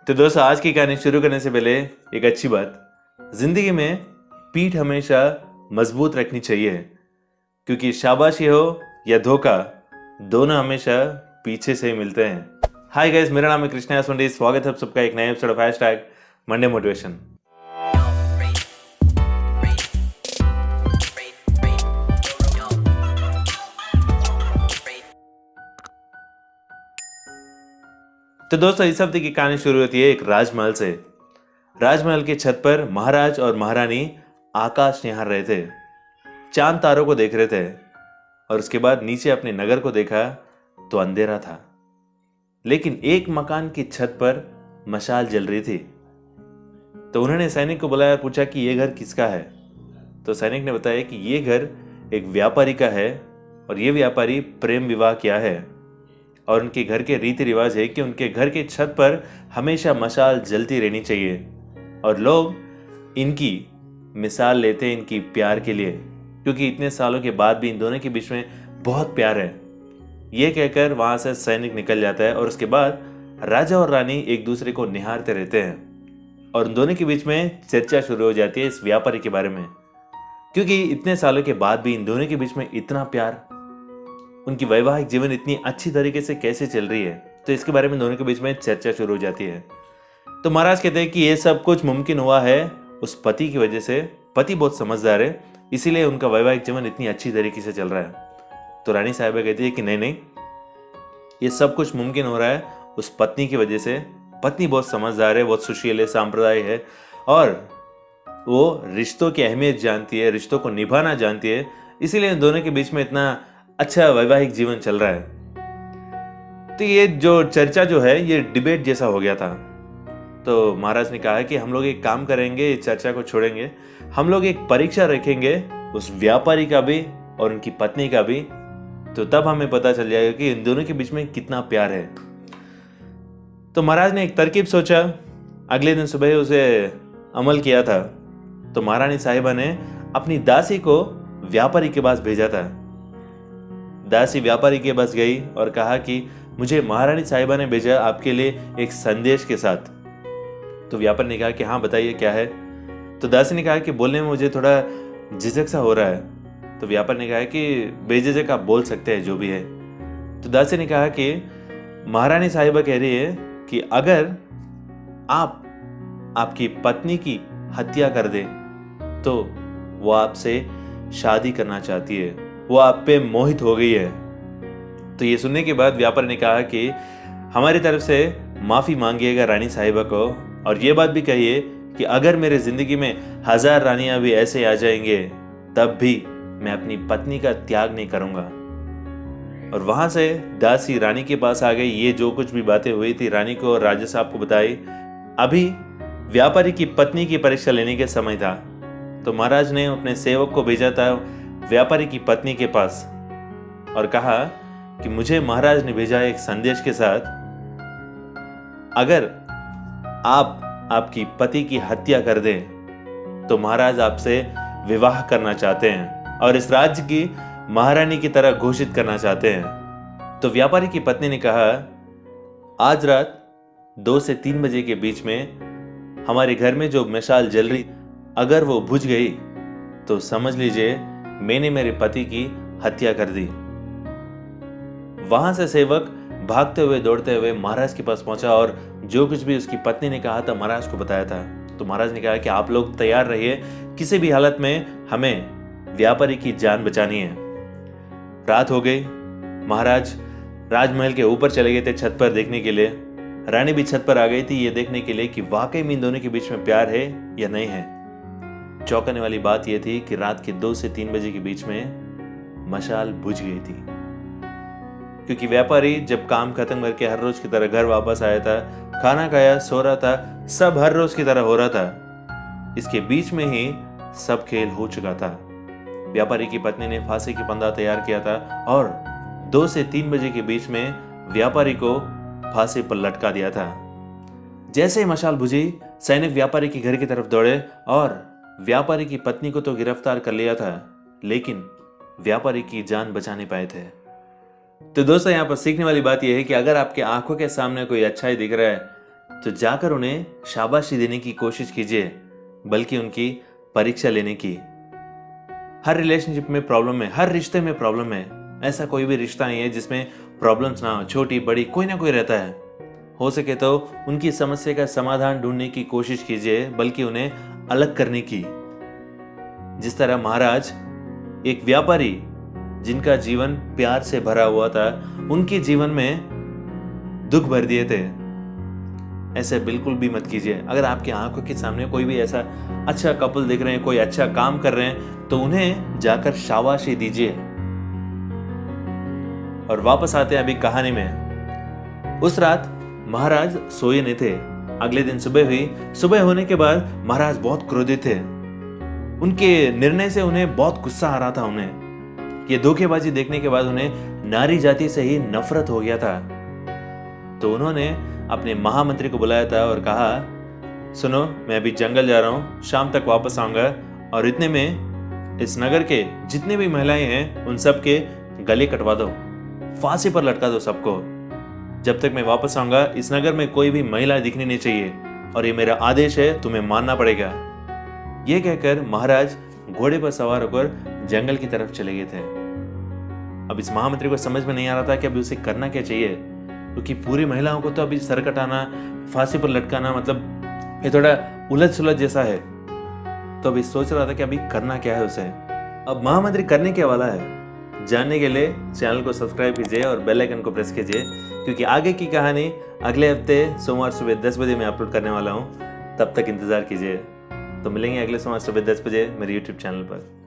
तो दोस्तों, आज की कहानी शुरू करने से पहले एक अच्छी बात, जिंदगी में पीठ हमेशा मजबूत रखनी चाहिए, क्योंकि शाबाशी हो या धोखा, दोनों हमेशा पीछे से ही मिलते हैं। हाय गाइस, मेरा नाम है कृष्णा यासुंडी। स्वागत है आप सबका एक नए एपिसोड ऑफ #मंडे मोटिवेशन। तो दोस्तों, इस हफ्ते की कहानी शुरू होती है एक राजमहल से। राजमहल के छत पर महाराज और महारानी आकाश निहार रहे थे, चांद तारों को देख रहे थे, और उसके बाद नीचे अपने नगर को देखा तो अंधेरा था। लेकिन एक मकान की छत पर मशाल जल रही थी। तो उन्होंने सैनिक को बुलाया और पूछा कि यह घर किसका है। तो सैनिक ने बताया कि यह घर एक व्यापारी का है, और यह व्यापारी प्रेम विवाह किया है, और उनके घर के रीति रिवाज है कि उनके घर के छत पर हमेशा मशाल जलती रहनी चाहिए, और लोग इनकी मिसाल लेते हैं इनकी प्यार के लिए, क्योंकि इतने सालों के बाद भी इन दोनों के बीच में बहुत प्यार है। ये कहकर वहां से सैनिक निकल जाता है, और उसके बाद राजा और रानी एक दूसरे को निहारते रहते हैं, और उन दोनों के बीच में चर्चा शुरू हो जाती है इस व्यापारी के बारे में, क्योंकि इतने सालों के बाद भी इन दोनों के बीच में इतना प्यार, उनकी वैवाहिक जीवन इतनी अच्छी तरीके से कैसे चल रही है। तो इसके बारे में दोनों के बीच में चर्चा शुरू हो जाती है। तो महाराज कहते हैं कि यह सब कुछ मुमकिन हुआ है उस पति की वजह से। पति बहुत समझदार है, इसीलिए उनका वैवाहिक जीवन इतनी अच्छी तरीके से चल रहा है। तो रानी साहिबा कहती है कि नहीं नहीं, ये सब कुछ मुमकिन हो रहा है उस पत्नी की वजह से। पत्नी बहुत समझदार है, बहुत सुशील है, सांप्रदाय है, और वो रिश्तों की अहमियत जानती है, रिश्तों को निभाना जानती है, इसीलिए इन दोनों के बीच में इतना अच्छा वैवाहिक जीवन चल रहा है। तो ये जो चर्चा जो है, ये डिबेट जैसा हो गया था। तो महाराज ने कहा कि हम लोग एक काम करेंगे, इस चर्चा को छोड़ेंगे, हम लोग एक परीक्षा रखेंगे उस व्यापारी का भी और उनकी पत्नी का भी, तो तब हमें पता चल जाएगा कि इन दोनों के बीच में कितना प्यार है। तो महाराज ने एक तरकीब सोचा, अगले दिन सुबह उसे अमल किया था। तो महारानी साहिबा ने अपनी दासी को व्यापारी के पास भेजा था। दासी व्यापारी के पास गई और कहा कि मुझे महारानी साहिबा ने भेजा आपके लिए एक संदेश के साथ। तो व्यापारी ने कहा कि हाँ बताइए क्या है। तो दासी ने कहा कि बोलने में मुझे थोड़ा झिझक सा हो रहा है। तो व्यापारी ने कहा कि बेझिझक आप बोल सकते हैं जो भी है। तो दासी ने कहा कि महारानी साहिबा कह रही है कि अगर आप आपकी पत्नी की हत्या कर दें तो वो आपसे शादी करना चाहती है, वो आप पे मोहित हो गई है। तो ये सुनने के बाद व्यापारी ने कहा कि हमारी तरफ से माफी मांगिएगा रानी साहिबा को, और ये बात भी कहिए कि अगर मेरे जिंदगी में 1000 रानियां भी ऐसे आ जाएंगे तब भी मैं अपनी पत्नी का त्याग नहीं करूंगा। और वहां से दासी रानी के पास आ गई। ये जो कुछ भी बातें हुई थी रानी को और राजा साहब को बताई। अभी व्यापारी की पत्नी की परीक्षा लेने के समय था। तो महाराज ने अपने सेवक को भेजा था व्यापारी की पत्नी के पास और कहा कि मुझे महाराज ने भेजा एक संदेश के साथ, अगर आप आपकी पति की हत्या कर दें तो महाराज आपसे विवाह करना चाहते हैं और इस राज्य की महारानी की तरह घोषित करना चाहते हैं। तो व्यापारी की पत्नी ने कहा, आज रात 2 से 3 बजे के बीच में हमारे घर में जो मशाल जल रही, अगर वो बुझ गई तो समझ लीजिए मैंने मेरे पति की हत्या कर दी। वहां से सेवक भागते हुए दौड़ते हुए महाराज के पास पहुंचा और जो कुछ भी उसकी पत्नी ने कहा था महाराज को बताया था। तो महाराज ने कहा कि आप लोग तैयार रहिए, किसी भी हालत में हमें व्यापारी की जान बचानी है। रात हो गई। महाराज राजमहल के ऊपर चले गए थे छत पर देखने के लिए। रानी भी छत पर आ गई थी ये देखने के लिए कि वाकई में इन दोनों के बीच में प्यार है या नहीं है। चौंकाने वाली बात यह थी कि रात के 2 से 3 बजे के बीच में मशाल बुझ गई थी, क्योंकि व्यापारी जब काम खत्म करके हर रोज की तरह घर वापस आया था, खाना खाया, सो रहा था, सब हर रोज की तरह हो रहा था। इसके बीच में ही सब खेल हो चुका था। व्यापारी की पत्नी ने फांसी की फंदा तैयार किया था और 2 से 3 बजे के बीच में व्यापारी को फांसी पर लटका दिया था। जैसे ही मशाल बुझी, सैनिक व्यापारी के घर की तरफ दौड़े और व्यापारी की पत्नी को तो गिरफ्तार कर लिया था, लेकिन व्यापारी की जान बचा नहीं पाए थे। तो दोस्तों, यहाँ पर सीखने वाली बात यह है कि अगर आपके आंखों के सामने कोई अच्छाई दिख रहा है, तो जाकर उन्हें शाबाशी देने की कोशिश कीजिए, बल्कि उनकी परीक्षा लेने की। हर रिलेशनशिप में प्रॉब्लम है, हर रिश्ते में प्रॉब्लम है। ऐसा कोई भी रिश्ता नहीं है जिसमें प्रॉब्लम्स ना हो। छोटी बड़ी कोई ना कोई रहता है। हो सके तो उनकी समस्या का समाधान ढूंढने की कोशिश कीजिए, बल्कि उन्हें अलग करने की। जिस तरह महाराज एक व्यापारी जिनका जीवन प्यार से भरा हुआ था, उनके जीवन में दुख भर दिए थे, ऐसे बिल्कुल भी मत कीजिए। अगर आपकी आंखों के सामने कोई भी ऐसा अच्छा कपल दिख रहे हैं, कोई अच्छा काम कर रहे हैं, तो उन्हें जाकर शाबाशी दीजिए। और वापस आते हैं अभी कहानी में। उस रात महाराज सोए नहीं थे। अगले दिन सुबह हुई। सुबह होने के बाद महाराज बहुत क्रोधित थे। उनके निर्णय से उन्हें बहुत गुस्सा आ रहा था। उन्हें ये धोखेबाजी देखने के बाद उन्हें नारी जाति से ही नफरत हो गया था। तो उन्होंने अपने महामंत्री को बुलाया था और कहा, सुनो, मैं अभी जंगल जा रहा हूं, शाम तक वापस आऊंगा, और इतने में इस नगर के जितने भी महिलाएं हैं उन सब के गले कटवा दो, फांसी पर लटका दो सबको। जब तक मैं वापस आऊंगा इस नगर में कोई भी महिला दिखनी नहीं चाहिए, और ये मेरा आदेश है, तुम्हें मानना पड़ेगा। यह कहकर महाराज घोड़े पर सवार होकर जंगल की तरफ चले गए थे। अब इस महामंत्री को समझ में नहीं आ रहा था कि अभी उसे करना क्या चाहिए, क्योंकि पूरी महिलाओं को तो अभी सर कटाना, फांसी पर लटकाना, मतलब ये थोड़ा उलझ सुलझ जैसा है। तो अभी सोच रहा था कि अभी करना क्या है उसे। अब महामंत्री करने क्या वाला है, जानने के लिए चैनल को सब्सक्राइब कीजिए और बेल आइकन को प्रेस कीजिए, क्योंकि आगे की कहानी अगले हफ्ते सोमवार सुबह 10 बजे मैं अपलोड करने वाला हूँ। तब तक इंतजार कीजिए। तो मिलेंगे अगले सोमवार सुबह 10 बजे मेरे YouTube चैनल पर।